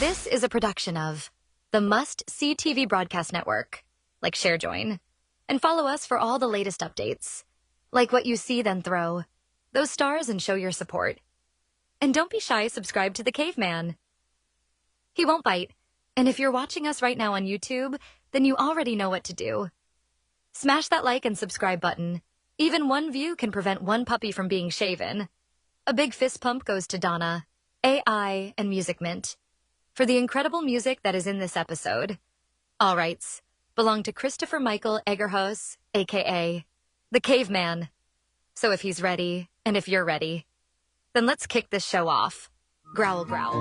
This is a production of the Must See TV Broadcast Network, like ShareJoin, and follow us for all the latest updates. Like what you see, then throw those stars and show your support. And don't be shy, subscribe to the Caveman. He won't bite, and if you're watching us right now on YouTube, then you already know what to do. Smash that like and subscribe button. Even one view can prevent one puppy from being shaven. A big fist pump goes to Donna, AI, and Music Mint for the incredible music that is in this episode. All rights belong to Christopher Michael Egerhos, aka the Caveman. So if he's ready, and if you're ready, then let's kick this show off. Growl, growl.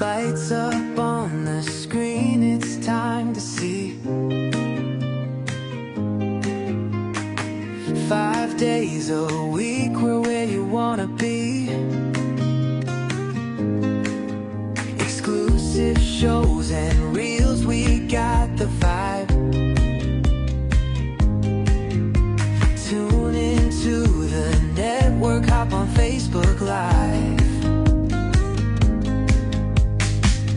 Lights up on the screen, it's time to see 5 days a week, we're where you wanna be. Exclusive shows and reels, we got the vibe. Tune into the network, hop on Facebook Live.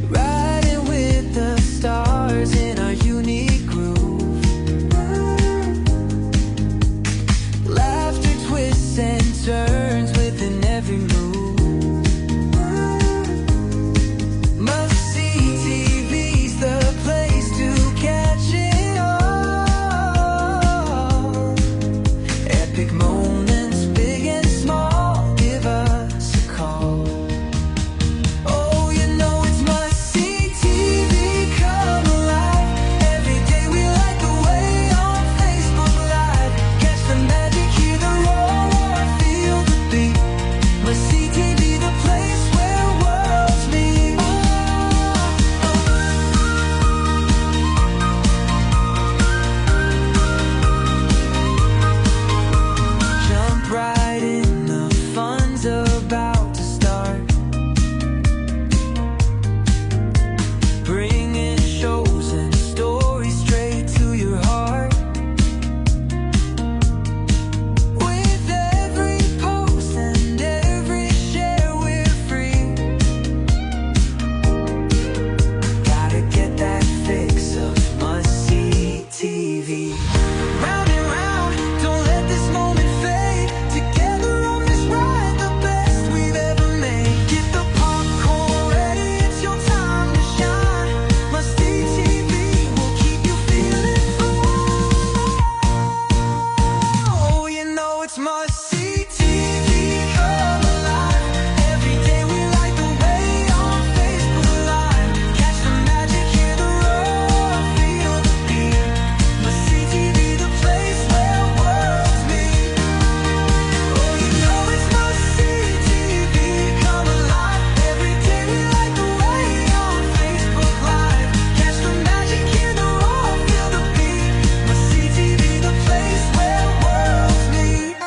Riding with the stars in our unique groove. Laughter twists and turns within every move. Must see TV's the place to catch it all. Epic moments, big and small, give us a call. Oh, you know it's must see TV, come alive. Every day we light the way on Facebook Live. Catch the magic, hear the roar, feel the beat. Must see TV, the place where worlds meet. Jump right in, the fun's about to start. Bringing shows and stories straight to your heart. With every post and every share, we're free. Gotta get that fix of must-see TV. Round and round, don't let this moment fade. Together on this ride, the best we've ever made. Get the popcorn ready, it's your time to shine. Must-see TV will keep you feeling fine. Oh, you know it's must-see TV, come alive. Every day we light the way on Facebook Live. Catch the magic, hear the roar, feel the beat. Must-see TV, the place where worlds meet. Oh, you know it's must-see TV, come alive. Every day we light the way on Facebook Live. Catch the magic, hear the roar, feel the beat. Must-see TV, the place where worlds meet.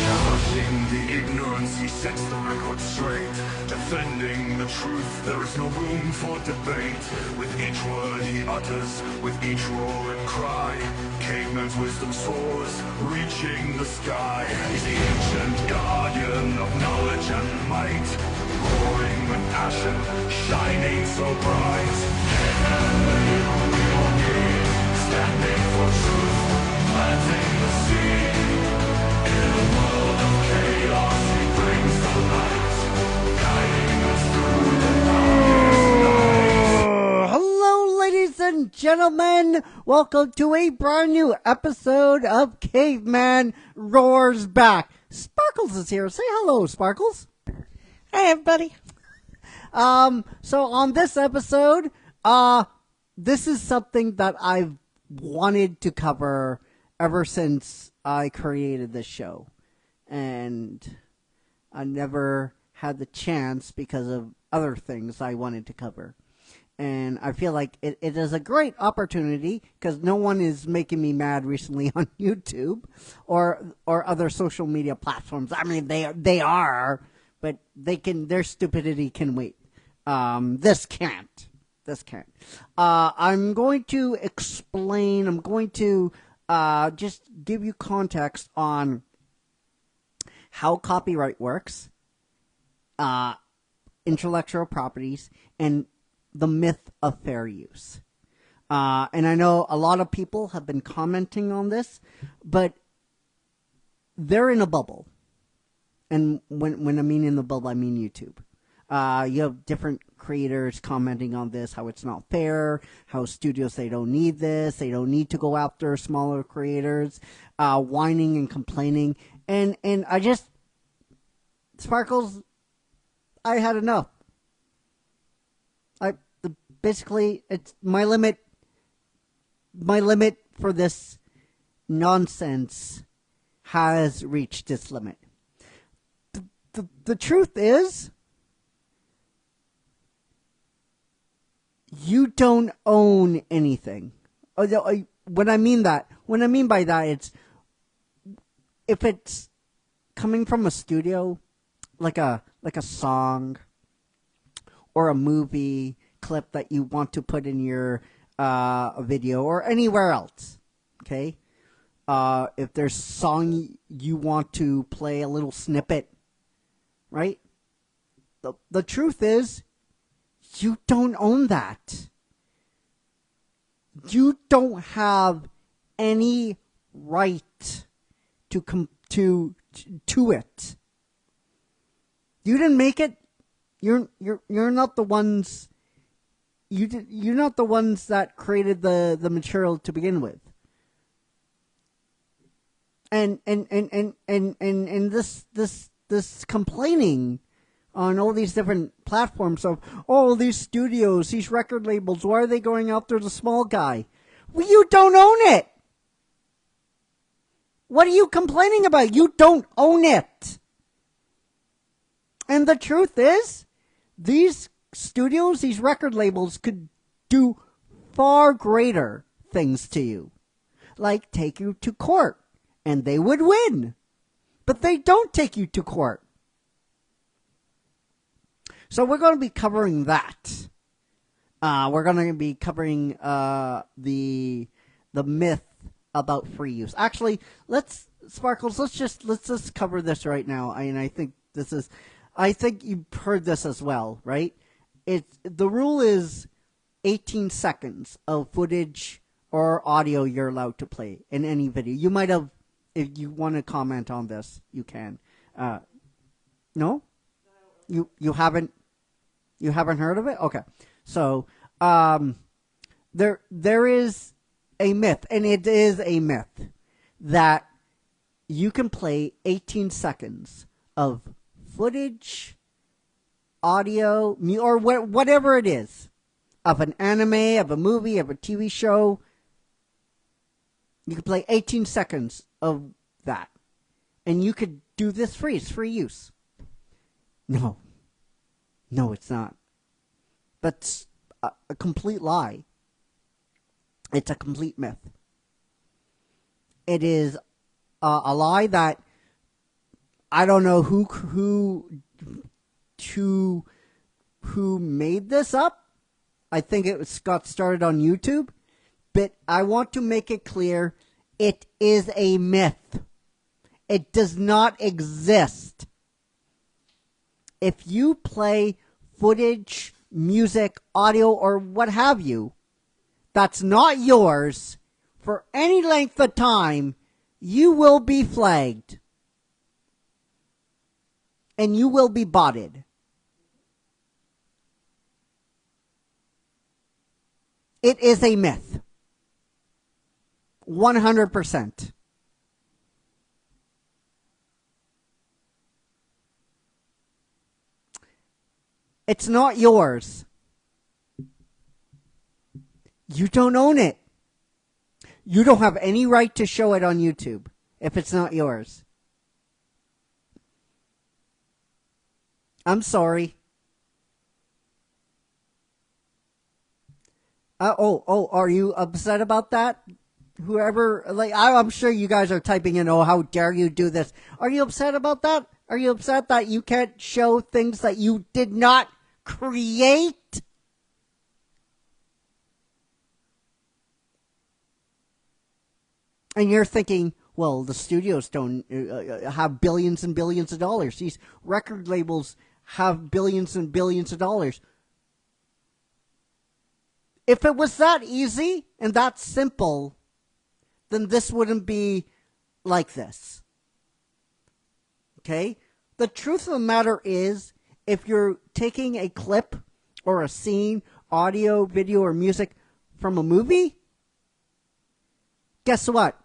Challenging the ignorance, he sets the record straight. Defending the truth, there is no room for debate. With each word he utters, with each roar and cry, Caveman's wisdom soars, reaching the sky. He's the ancient guardian of knowledge and might, roaring with passion, shining so bright. Caveman, the hero we all need, standing for truth, planting the seed. In a world of chaos, he brings the light, guiding us through the darkest night. Hello, ladies and gentlemen. Welcome to a brand new episode of Caveman Roars Back. Sparkles is here. Say hello, Sparkles. Hey, everybody. So on this episode, this is something that I've wanted to cover ever since I created this show, and I never had the chance because of other things I wanted to cover. And I feel like it is a great opportunity because no one is making me mad recently on YouTube or other social media platforms. I mean, they are, but their stupidity can wait. This can't. This can't. I'm going to explain. I'm going to just give you context on how copyright works, intellectual properties, and the myth of fair use. And I know a lot of people have been commenting on this, but they're in a bubble. And when I mean in the bubble, I mean YouTube. You have different creators commenting on this, how it's not fair, how studios, they don't need this, they don't need to go after smaller creators, whining and complaining. And I just, Sparkles, I had enough. Basically, it's my limit. My limit for this nonsense has reached its limit. The truth is, you don't own anything. When I mean by that, it's if it's coming from a studio, like a song or a movie clip that you want to put in your video or anywhere else, okay? If there's a song you want to play a little snippet, right? The truth is, you don't own that. You don't have any right to it. You didn't make it. You're not the ones. You're not the ones that created the material to begin with. And this complaining on all these different platforms of, oh, these studios, these record labels, why are they going after the small guy? Well, you don't own it. What are you complaining about? You don't own it. And the truth is, these studios, these record labels could do far greater things to you. Like take you to court. And they would win. But they don't take you to court. So we're going to be covering that. We're going to be covering the myth about free use. Actually, Sparkles, let's just cover this right now. I think you've heard this as well, right? The rule is 18 seconds of footage or audio you're allowed to play in any video. You might have, if you want to comment on this, you can. No? You haven't heard of it? Okay. So there is a myth, and it is a myth, that you can play 18 seconds of footage, audio, or whatever it is, of an anime, of a movie, of a TV show. You can play 18 seconds of that. And you could do this free. It's free use. No. No, it's not. That's a complete lie. It's a complete myth. It is a lie that I don't know who made this up. I think it got started on YouTube. But I want to make it clear, it is a myth. It does not exist. If you play footage, music, audio, or what have you, that's not yours for any length of time, you will be flagged. And you will be botted. It is a myth. 100%. It's not yours. You don't own it. You don't have any right to show it on YouTube if it's not yours. I'm sorry. Are you upset about that? Whoever, like, I'm sure you guys are typing in, oh, how dare you do this. Are you upset about that? Are you upset that you can't show things that you did not create? And you're thinking, well, the studios don't have billions and billions of dollars. These record labels have billions and billions of dollars. If it was that easy and that simple, then this wouldn't be like this. Okay? The truth of the matter is, if you're taking a clip or a scene, audio, video, or music from a movie, guess what?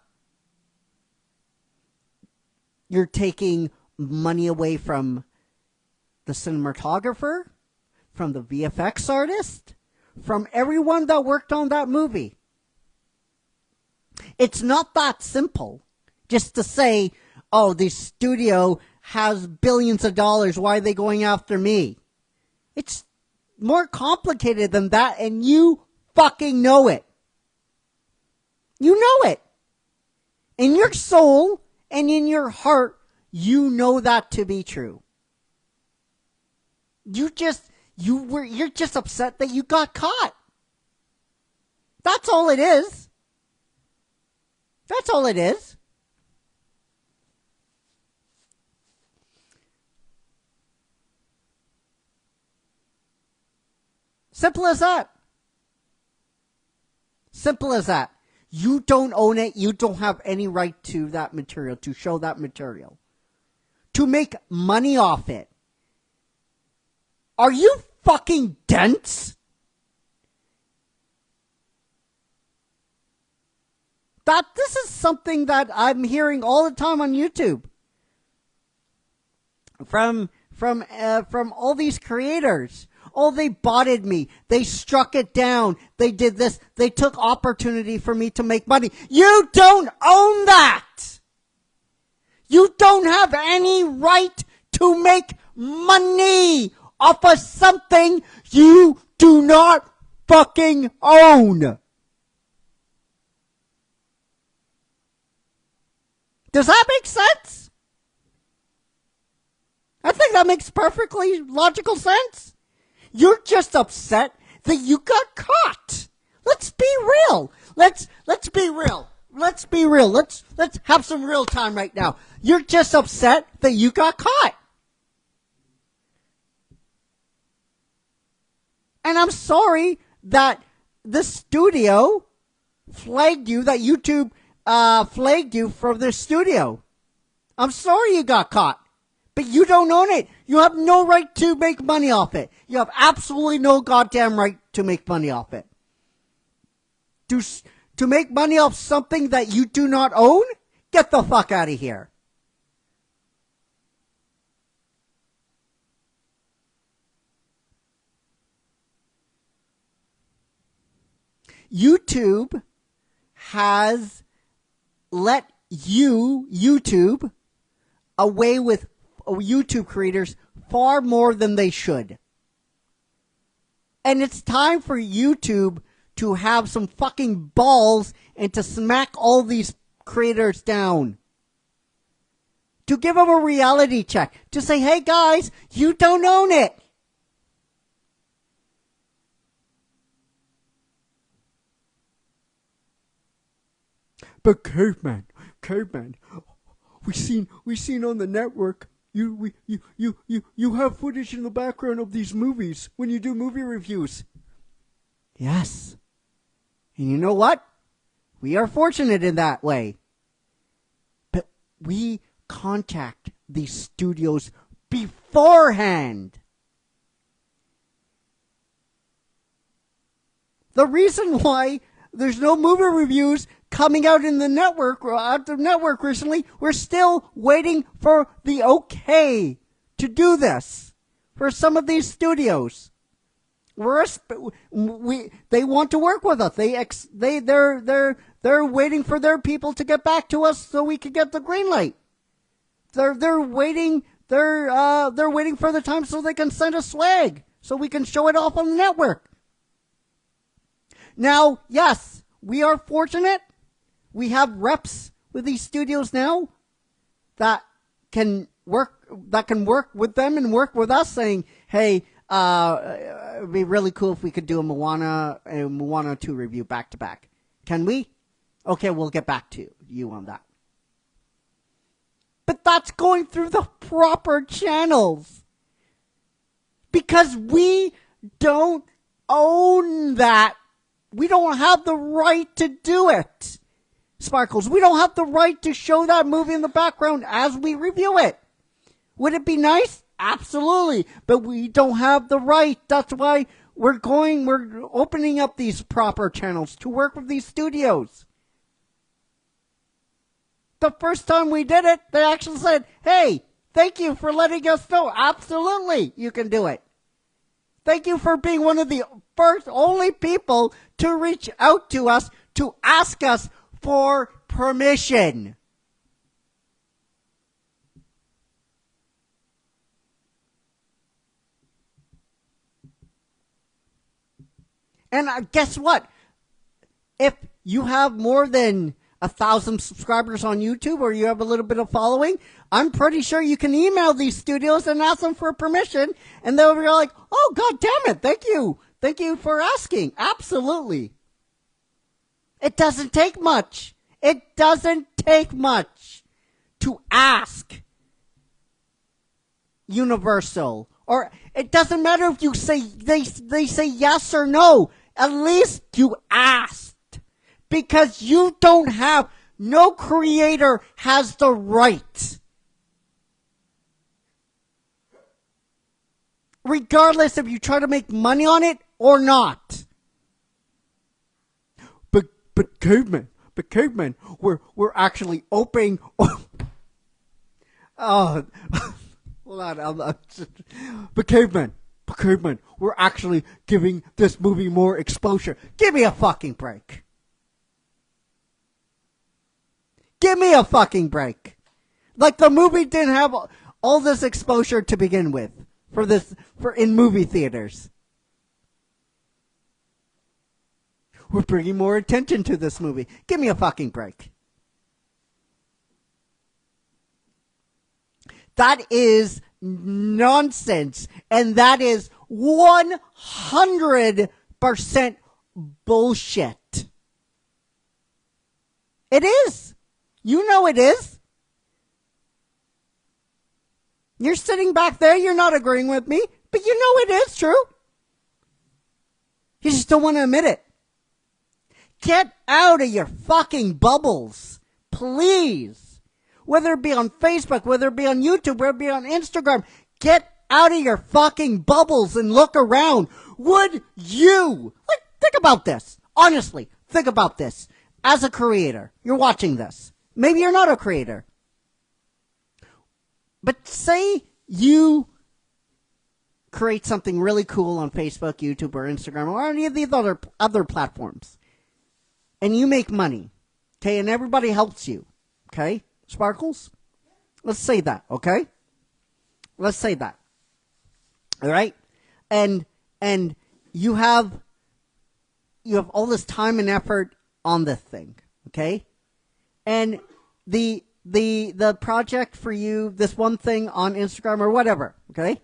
You're taking money away from the cinematographer, from the VFX artist, from everyone that worked on that movie. It's not that simple just to say, oh, the studio has billions of dollars. Why are they going after me? It's more complicated than that, and you fucking know it. You know it. In your soul and in your heart, you know that to be true. You're just upset that you got caught. That's all it is. That's all it is. Simple as that. Simple as that. You don't own it. You don't have any right to that material, to show that material, to make money off it. Are you fucking dense? This is something that I'm hearing all the time on YouTube from all these creators. Oh, they botted me. They struck it down. They did this. They took opportunity for me to make money. You don't own that. You don't have any right to make money off of something you do not fucking own. Does that make sense? I think that makes perfectly logical sense. You're just upset that you got caught. Let's be real. Let's be real. Let's be real. Let's have some real time right now. You're just upset that you got caught. And I'm sorry that the studio flagged you, that YouTube flagged you from their studio. I'm sorry you got caught. But you don't own it. You have no right to make money off it. You have absolutely no goddamn right to make money off it. To make money off something that you do not own? Get the fuck out of here. YouTube has let YouTube, away with YouTube creators far more than they should. And it's time for YouTube to have some fucking balls and to smack all these creators down. To give them a reality check. To say, hey guys, you don't own it. But Caveman, we seen on the network. You have footage in the background of these movies when you do movie reviews. Yes. And you know what? We are fortunate in that way. But we contact these studios beforehand. The reason why there's no movie reviews coming out in the network, or out the network recently, we're still waiting for the okay to do this for some of these studios. They want to work with us. They're waiting for their people to get back to us so we can get the green light. They're waiting They're waiting for the time so they can send us swag so we can show it off on the network. Now, yes, we are fortunate. We have reps with these studios now that can work with them and work with us, saying, "Hey, it'd be really cool if we could do a Moana 2 review back to back. Can we? Okay, we'll get back to you on that." But that's going through the proper channels. Because we don't own that. We don't have the right to do it. Sparkles, we don't have the right to show that movie in the background as we review it. Would it be nice? Absolutely. But we don't have the right. That's why we're opening up these proper channels to work with these studios. The first time we did it, they actually said, "Hey, thank you for letting us know. Absolutely, you can do it. Thank you for being one of the only people to reach out to us to ask us for permission." And guess what? If you have more than 1,000 subscribers on YouTube, or you have a little bit of following, I'm pretty sure you can email these studios and ask them for permission, and they'll be like, "Oh, God damn it, thank you for asking." Absolutely. It doesn't take much. It doesn't take much to ask Universal, or it doesn't matter if you say they say yes or no. At least you asked. Because no creator has the right. Regardless if you try to make money on it or not. But Caveman, we're actually opening. Oh, hold on. But Caveman, we're actually giving this movie more exposure. Give me a fucking break. Give me a fucking break. Like, the movie didn't have all this exposure to begin with for in movie theaters. We're bringing more attention to this movie. Give me a fucking break. That is nonsense, and that is 100% bullshit. It is. You know it is. You're sitting back there, you're not agreeing with me, but you know it is true. You just don't want to admit it. Get out of your fucking bubbles, please. Whether it be on Facebook, whether it be on YouTube, whether it be on Instagram, get out of your fucking bubbles and look around. Would you, think about this. Honestly, think about this. As a creator, you're watching this. Maybe you're not a creator. But say you create something really cool on Facebook, YouTube, or Instagram, or any of these other platforms. And you make money. Okay? And everybody helps you. Okay? Sparkles? Let's say that. Okay? Let's say that. All right? And you have all this time and effort on this thing. Okay? And the project for you, this one thing on Instagram or whatever, okay,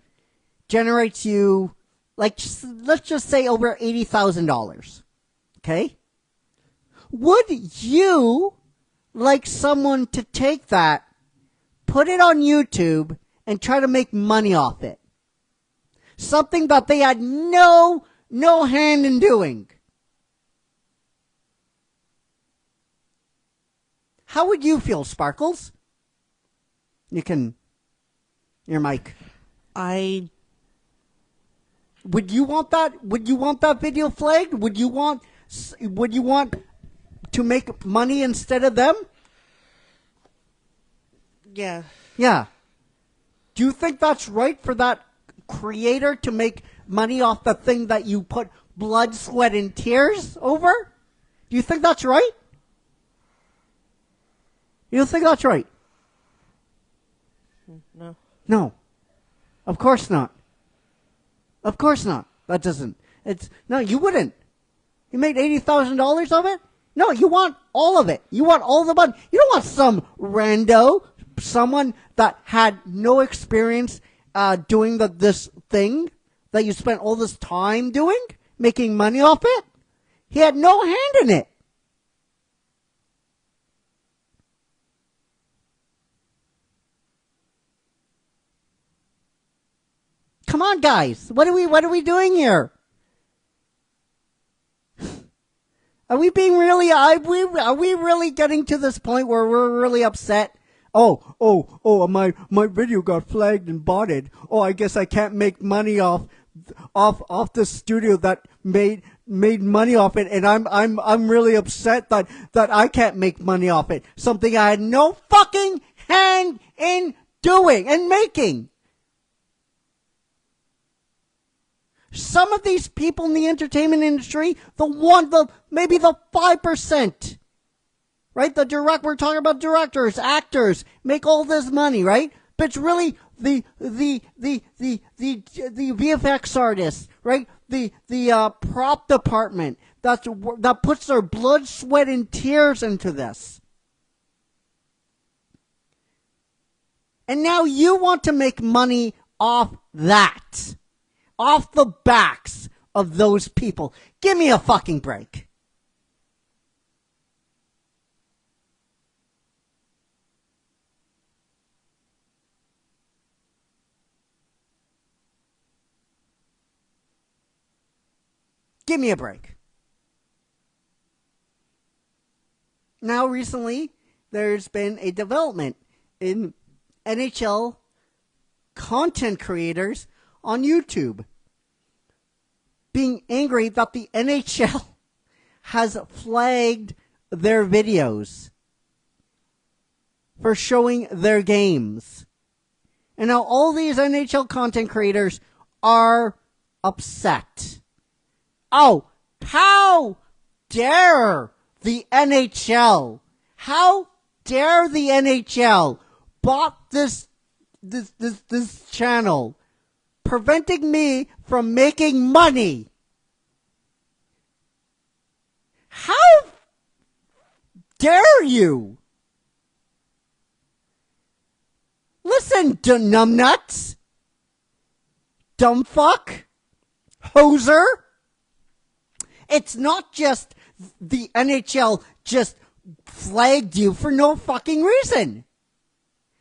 generates you, let's just say over $80,000. Okay? Would you like someone to take that, put it on YouTube, and try to make money off it? Something that they had no hand in doing. How would you feel, Sparkles? Your mic. Would you want that? Would you want that video flagged? Would you want to make money instead of them? Yeah. Yeah. Do you think that's right for that creator to make money off the thing that you put blood, sweat, and tears over? Do you think that's right? You don't think that's right? No. No. Of course not. Of course not. That doesn't. No, you wouldn't. You made $80,000 of it? No, you want all of it. You want all the money. You don't want some rando, someone that had no experience doing this thing that you spent all this time doing, making money off it. He had no hand in it. Come on, guys. What are we doing here? Are we being really? Are we really getting to this point where we're really upset? Oh! My video got flagged and botted. Oh, I guess I can't make money off the studio that made money off it, and I'm really upset that I can't make money off it. Something I had no fucking hand in doing and making. Some of these people in the entertainment industry, maybe the 5%, right? We're talking about directors, actors, make all this money, right? But it's really the VFX artists, right? The prop department that puts their blood, sweat, and tears into this. And now you want to make money off that. Off the backs of those people. Give me a fucking break. Give me a break. Now, recently, there's been a development in NHL content creators on YouTube being angry that the NHL has flagged their videos for showing their games. And now all these NHL content creators are upset. Oh, how dare the NHL? How dare the NHL bought this channel, preventing me from making money? How dare you? Listen, numbnuts, dumb fuck, hoser. It's not just the NHL just flagged you for no fucking reason.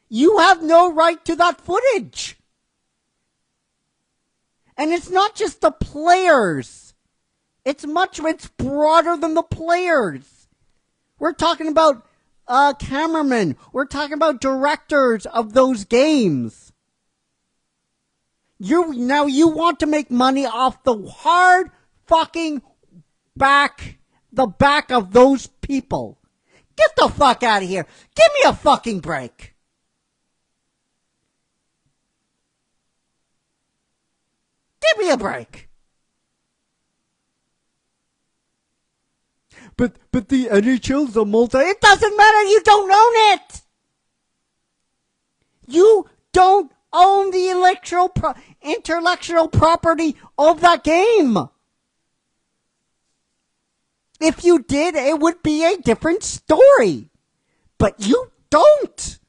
You have no right to that footage. And it's not just the players. It's broader than the players. We're talking about cameramen. We're talking about directors of those games. You want to make money off the hard fucking back of those people. Get the fuck out of here. Give me a fucking break. Give me a break. But the NHL's a It doesn't matter. You don't own it. You don't own the intellectual property of that game. If you did, it would be a different story. But you don't.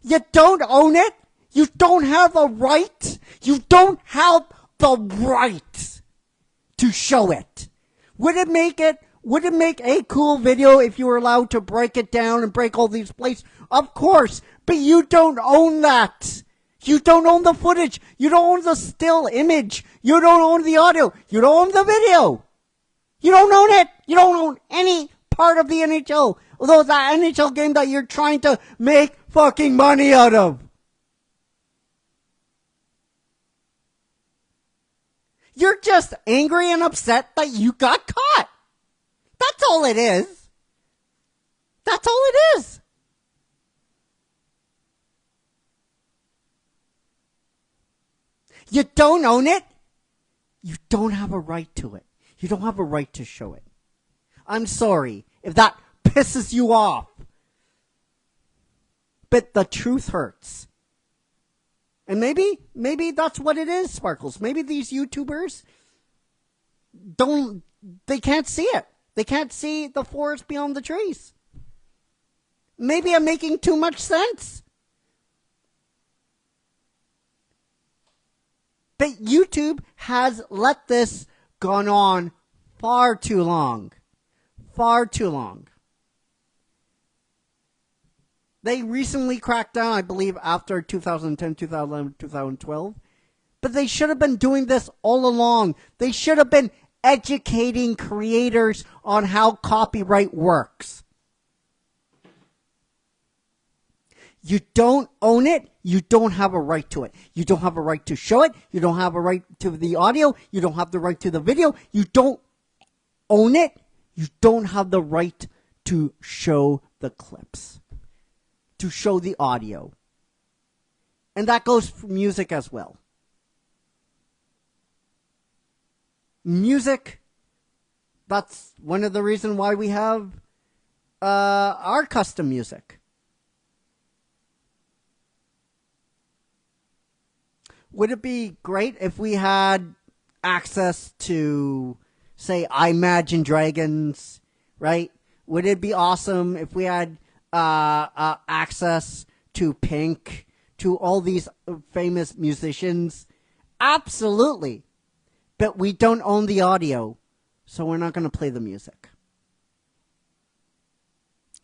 You don't own it. You don't have a right. You don't have the right to show it. Would it make a cool video if you were allowed to break it down and break all these plates? Of course. But you don't own that. You don't own the footage. You don't own the still image. You don't own the audio. You don't own the video. You don't own it. You don't own any part of the NHL. Although it's that NHL game that you're trying to make fucking money out of. You're just angry and upset that you got caught. That's all it is. That's all it is. You don't own it. You don't have a right to it. You don't have a right to show it. I'm sorry if that pisses you off. but the truth hurts. And maybe that's what it is, Sparkles. Maybe these YouTubers they can't see it. They can't see the forest beyond the trees. Maybe I'm making too much sense. But YouTube has let this gone on far too long. Far too long. They recently cracked down, I believe, after 2010, 2011, 2012. But they should have been doing this all along. They should have been educating creators on how copyright works. You don't own it, you don't have a right to it. You don't have a right to show it. You don't have a right to the audio. You don't have the right to the video. You don't own it. You don't have the right to show the clips, to show the audio. And that goes for music as well. Music, that's one of the reasons why we have our custom music. Would it be great if we had access to, say, Imagine Dragons, right? Would it be awesome if we had access to Pink, to all these famous musicians? Absolutely. But we don't own the audio, so we're not going to play the music.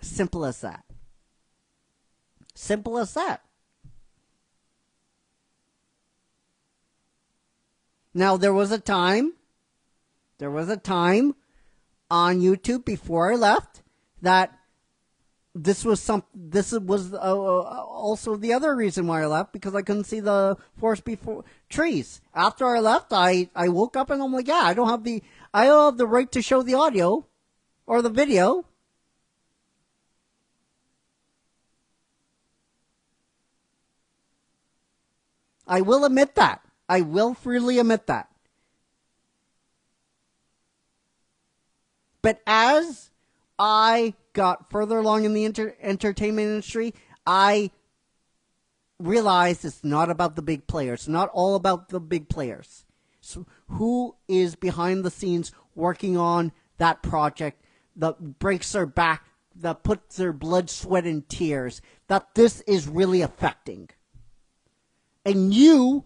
Simple as that. Simple as that. Now, there was a time on YouTube before I left that this was also the other reason why I left, because I couldn't see the forest before trees. After I left, I woke up and I'm like, yeah, I don't have the right to show the audio or the video. I will admit that. I will freely admit that. But as I got further along in the entertainment industry, I realized it's not about the big players. It's not all about the big players. So who is behind the scenes working on that project that breaks their back, that puts their blood, sweat, and tears, that this is really affecting? And you,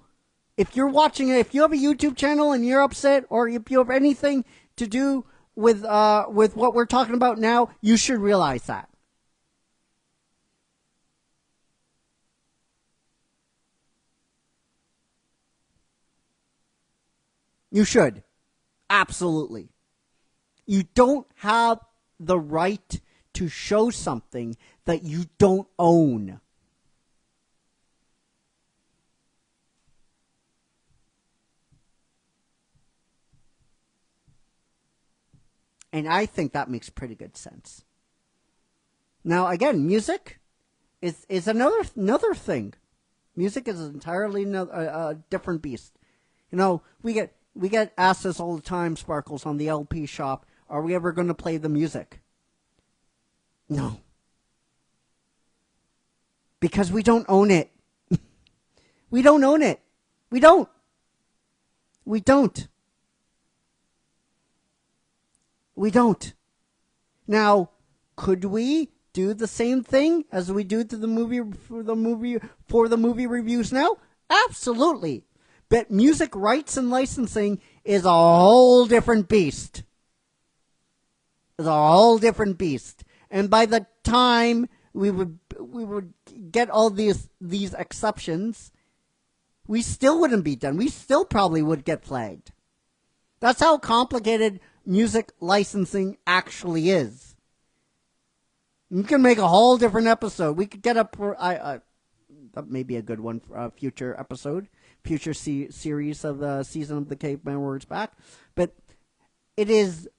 if you're watching it, if you have a YouTube channel and you're upset, or if you have anything to do with what we're talking about now, you should realize that. You should. Absolutely. You don't have the right to show something that you don't own. And I think that makes pretty good sense. Now, again, music is another thing. Music is entirely a different beast. You know, we get asked this all the time, Sparkles, on the LP shop. Are we ever going to play the music? No. Because we don't own it. We don't own it. We don't. We don't. We don't. Now, could we do the same thing as we do to the movie for the movie reviews now? Absolutely. But music rights and licensing is a whole different beast. It's a whole different beast. And by the time we would get all these exceptions, we still wouldn't be done. We still probably would get flagged. That's how complicated music licensing actually is. We can make a whole different episode. We could get up for that may be a good one for a future episode, future series of the season of the Caveman Roars Back. But it is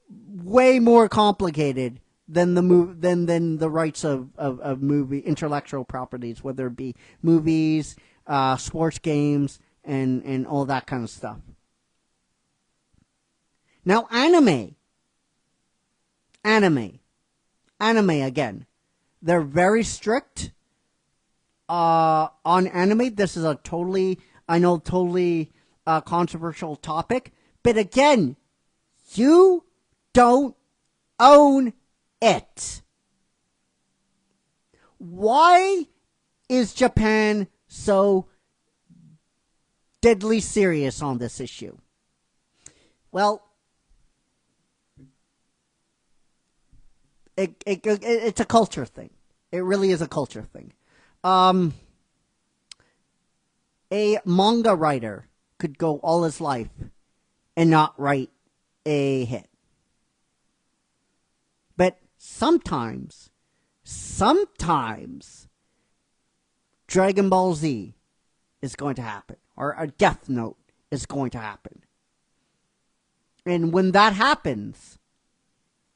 way more complicated than the rights of movie intellectual properties, whether it be movies, sports games, and all that kind of stuff. Now, anime again, they're very strict on anime. This is a totally controversial topic. But again, you don't own it. Why is Japan so deadly serious on this issue? Well, it's a culture thing. It really is a culture thing. A manga writer could go all his life and not write a hit. But sometimes, Dragon Ball Z is going to happen, or a Death Note is going to happen. And when that happens,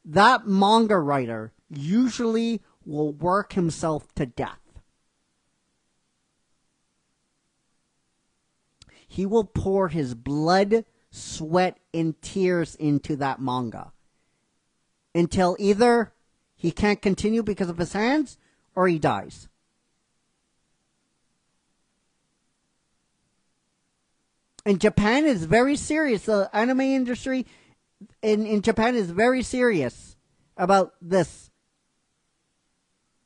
that manga writer usually will work himself to death. He will pour his blood, sweat, and tears into that manga until either he can't continue because of his hands or he dies. And Japan is very serious. The anime industry in Japan is very serious about this.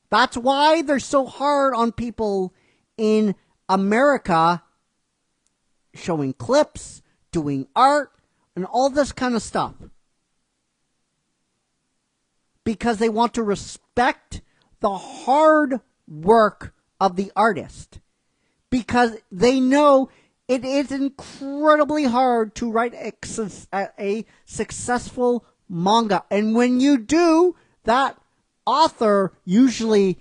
That's why they're so hard on people in America showing clips, doing art, and all this kind of stuff. Because they want to respect the hard work of the artist. Because they know it is incredibly hard to write a successful manga. And when you do, that author usually,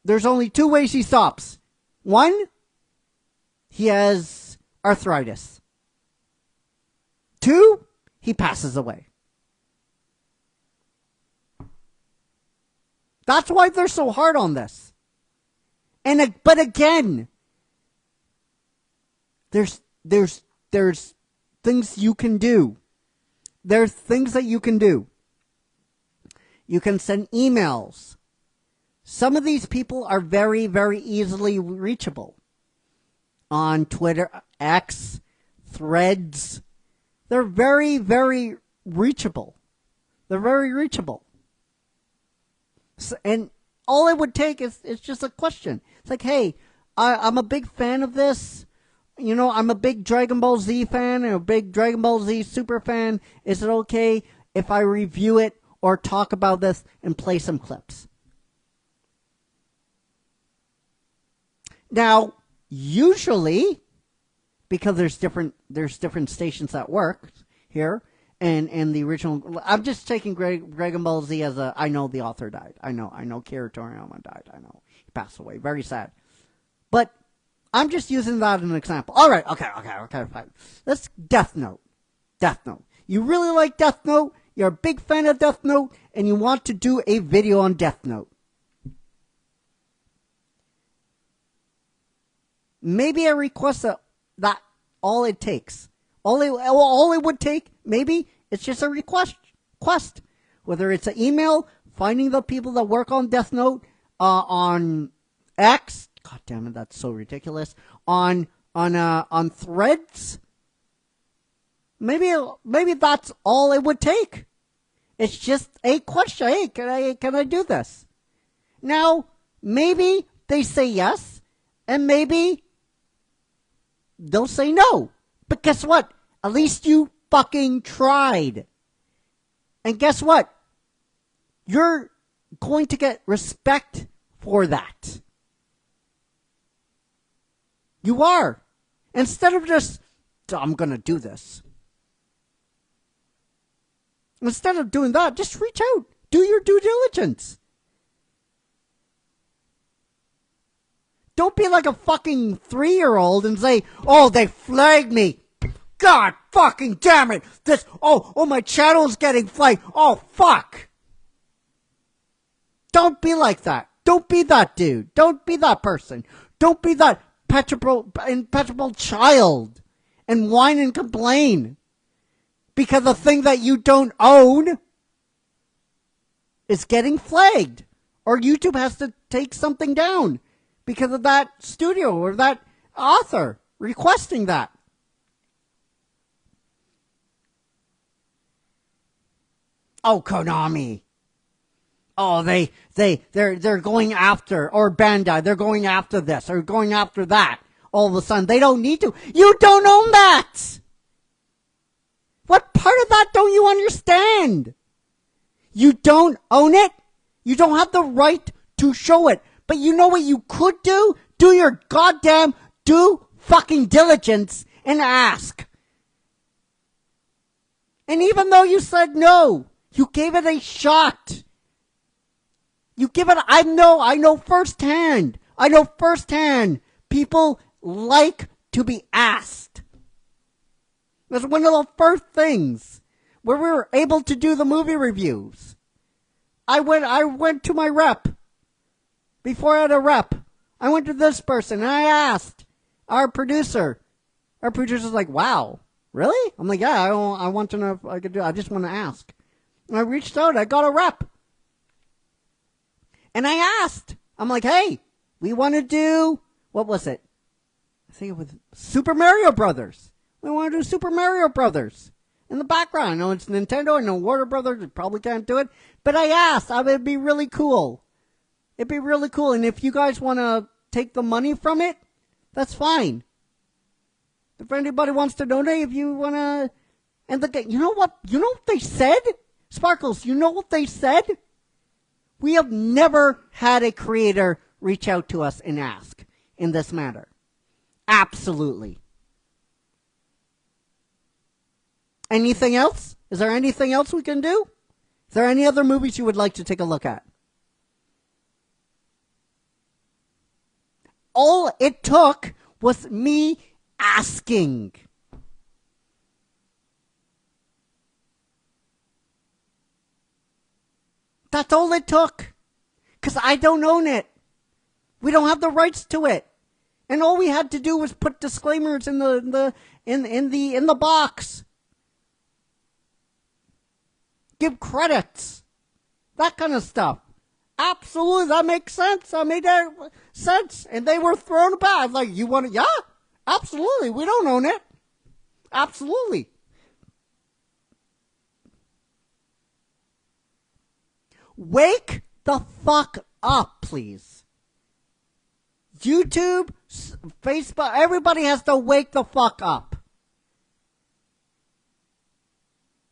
there's only two ways he stops. One, he has arthritis. Two, he passes away. That's why they're so hard on this. But again, there's things you can do. There's things that you can do. You can send emails. Some of these people are very, very easily reachable. On Twitter, X, Threads. They're very, very reachable. They're very reachable. So, and all it would take is just a question. It's like, hey, I'm a big fan of this. You know, I'm a big Dragon Ball Z fan and a big Dragon Ball Z super fan. Is it okay if I review it or talk about this and play some clips? Now, usually, because there's different stations that work here, and the original, I'm just taking Dragon Ball Z as I know the author died. I know Kira Toriyama died. I know he passed away. Very sad. But I'm just using that as an example. All right, okay, fine. Let's Death Note. Death Note. You really like Death Note? You're a big fan of Death Note, and you want to do a video on Death Note. Maybe a request that all it takes. All it would take, maybe, it's just a request. Whether it's an email, finding the people that work on Death Note on X. God damn it, that's so ridiculous. On Threads. Maybe that's all it would take. It's just a question. Hey, can I do this? Now, maybe they say yes, and maybe they'll say no. But guess what? At least you fucking tried. And guess what? You're going to get respect for that. You are. Instead of just, I'm going to do this. Instead of doing that, just reach out. Do your due diligence. Don't be like a fucking 3-year-old and say, oh, they flagged me. God fucking damn it. My channel's getting flagged. Oh, fuck. Don't be like that. Don't be that dude. Don't be that person. Don't be that impenetrable child and whine and complain because the thing that you don't own is getting flagged, or YouTube has to take something down because of that studio or that author requesting that. Oh, Konami. Oh, they're going after, or Bandai, they're going after this, or going after that. All of a sudden, they don't need to. You don't own that! What part of that don't you understand? You don't own it? You don't have the right to show it. But you know what you could do? Do your goddamn due fucking diligence and ask. And even though you said no, you gave it a shot. You give it, I know firsthand. People like to be asked. That's one of the first things where we were able to do the movie reviews. I went to my rep. Before I had a rep, I went to this person and I asked our producer. Our producer's like, wow, really? I'm like, yeah, I want to know if I could do it. I just want to ask. And I reached out, I got a rep. And I asked, I'm like, hey, we want to do, what was it? I think it was Super Mario Brothers. We want to do Super Mario Brothers. In the background, I know it's Nintendo, I know Warner Brothers, you probably can't do it. But I asked, it'd be really cool. It'd be really cool. And if you guys want to take the money from it, that's fine. If anybody wants to donate, if you want to, and you know what they said? Sparkles, you know what they said? We have never had a creator reach out to us and ask in this matter. Absolutely. Anything else? Is there anything else we can do? Is there any other movies you would like to take a look at? All it took was me asking. That's all it took. Because I don't own it. We don't have the rights to it. And all we had to do was put disclaimers in the box. Give credits. That kind of stuff. Absolutely, that makes sense. That made sense. And they were thrown back. Like, you want it? Yeah, absolutely. We don't own it. Absolutely. Wake the fuck up, please. YouTube, Facebook, everybody has to wake the fuck up.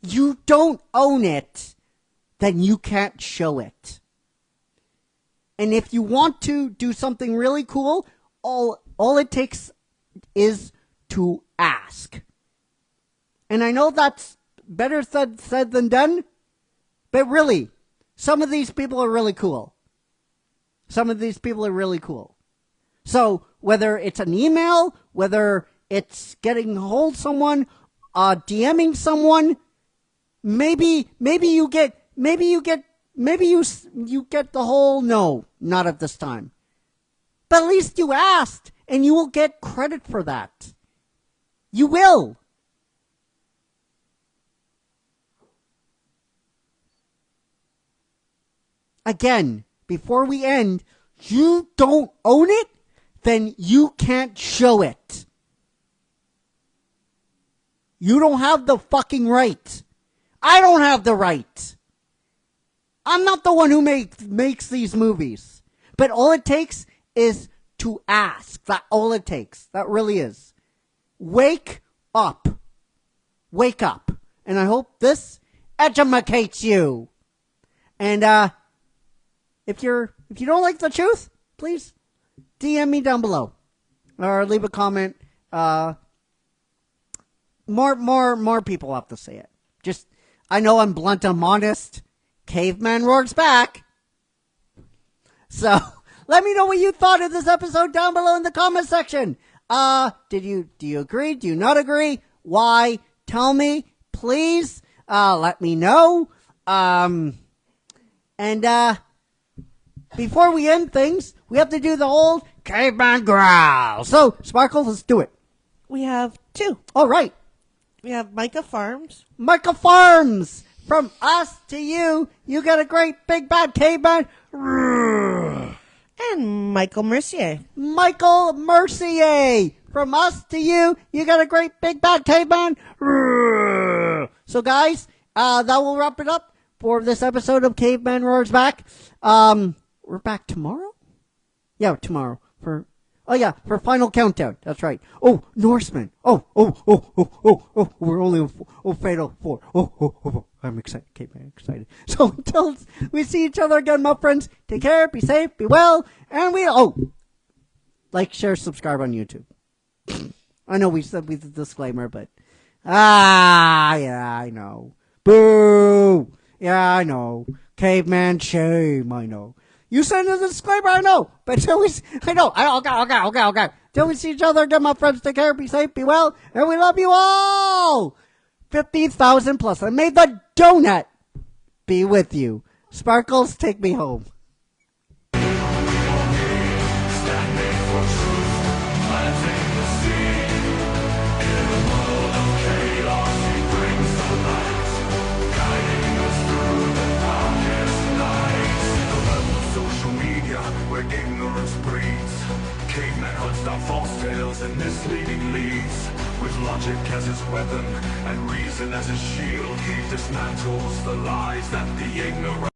You don't own it, then you can't show it. And if you want to do something really cool, all it takes is to ask. And I know that's better said than done, but really, some of these people are really cool. Some of these people are really cool. So whether it's an email, whether it's getting hold of someone, DMing someone, maybe you get the whole no, not at this time. But at least you asked, and you will get credit for that. You will. Again, before we end, you don't own it, then you can't show it. You don't have the fucking right. I don't have the right. I'm not the one who makes these movies. But all it takes is to ask. That's all it takes. That really is. Wake up. Wake up. And I hope this educates you. And if you don't like the truth, please DM me down below. Or leave a comment. More people have to say it. Just, I know I'm blunt, I'm honest. Caveman roars back. So, let me know what you thought of this episode down below in the comment section. Do you agree? Do you not agree? Why? Tell me, please. Let me know. And before we end things, we have to do the old caveman growl. So, Sparkle, let's do it. We have two. All right. We have Micah Farms. Micah Farms. From us to you, you got a great big bad caveman. And Michael Mercier. Michael Mercier. From us to you, you got a great big bad caveman. So guys, that will wrap it up for this episode of Caveman Roars Back. We're back tomorrow? Yeah, tomorrow for final countdown. That's right. Oh, Norseman. Oh, we're only fatal 4. Oh, I'm excited. Caveman, excited. So until we see each other again, my friends, take care, be safe, be well, and like, share, subscribe on YouTube. I know we said with the disclaimer, but yeah, I know. Boo! Yeah, I know. Caveman shame, I know. You said the disclaimer, I know. But till we, I know. Okay. Till we see each other again, my friends, take care, be safe, be well, and we love you all! 50,000 plus. I made the donut be with you. Sparkles, take me home. Standing for truth, planting the seed. In a world of chaos, he brings the light, guiding us through the darkest nights. The web of social media, where ignorance breeds. Caveman hunts down false tales and misleading leads. With logic as his weapon and reason as his shield, he dismantles the lies that the ignorant